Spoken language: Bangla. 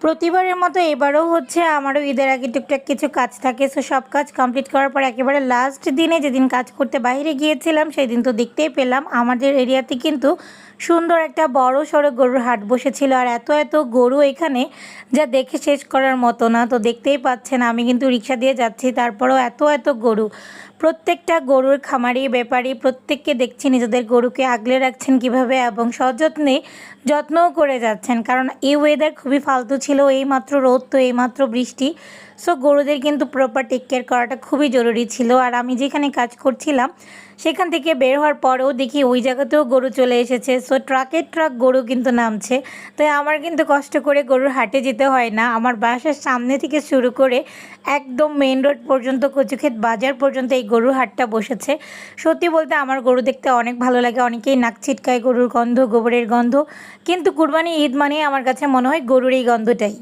প্রতিবারের মতো এবারও হচ্ছে আমারও ঈদের আগে টুকটাক কিছু কাজ থাকে। সো সব কাজ কমপ্লিট করার পর একেবারে লাস্ট দিনে যেদিন কাজ করতে বাইরে গিয়েছিলাম সেই দিন তো দেখতেই পেলাম আমাদের এরিয়াতে কিন্তু সুন্দর একটা বড় সড়ো গরুর হাট বসেছিল। আর এত এত গরু এখানে যা দেখে শেষ করার মতো না। তো দেখতেই পাচ্ছেন আমি কিন্তু রিক্সা দিয়ে যাচ্ছি, তারপরেও এত এত গরু। প্রত্যেকটা গরুর খামারি ব্যাপারী প্রত্যেককে দেখছি নিজেদের গরুকে আগলে রাখছেন কিভাবে এবং সযত্নে যত্নও করে যাচ্ছেন, কারণ এই ওয়েদার খুবই ফালতু ছিল। এইমাত্র রোদ তো এইমাত্র বৃষ্টি, সো গরুদের কিন্তু প্রপার টেক কেয়ার করাটা খুবই জরুরি ছিল। আর আমি যেখানে কাজ করছিলাম সেখান থেকে বের হওয়ার পরেও দেখি ওই জায়গাতেও গরু চলে এসেছে। সো ট্রাকের ট্রাক গরু কিন্তু নামছে। তাই আমার কিন্তু কষ্ট করে গরুর হাটে যেতে হয় না। আমার বাসার সামনে থেকে শুরু করে একদম মেইন রোড পর্যন্ত কচুক্ষেত বাজার পর্যন্ত এই গরুর হাটটা বসেছে। সত্যি বলতে আমার গরু দেখতে অনেক ভালো লাগে। অনেকেই নাক ছিটকায় গরুর গন্ধ, গোবরের গন্ধ, কিন্তু কুরবানি ঈদ মানে আমার কাছে মনে হয় গরুর এই গন্ধটাই।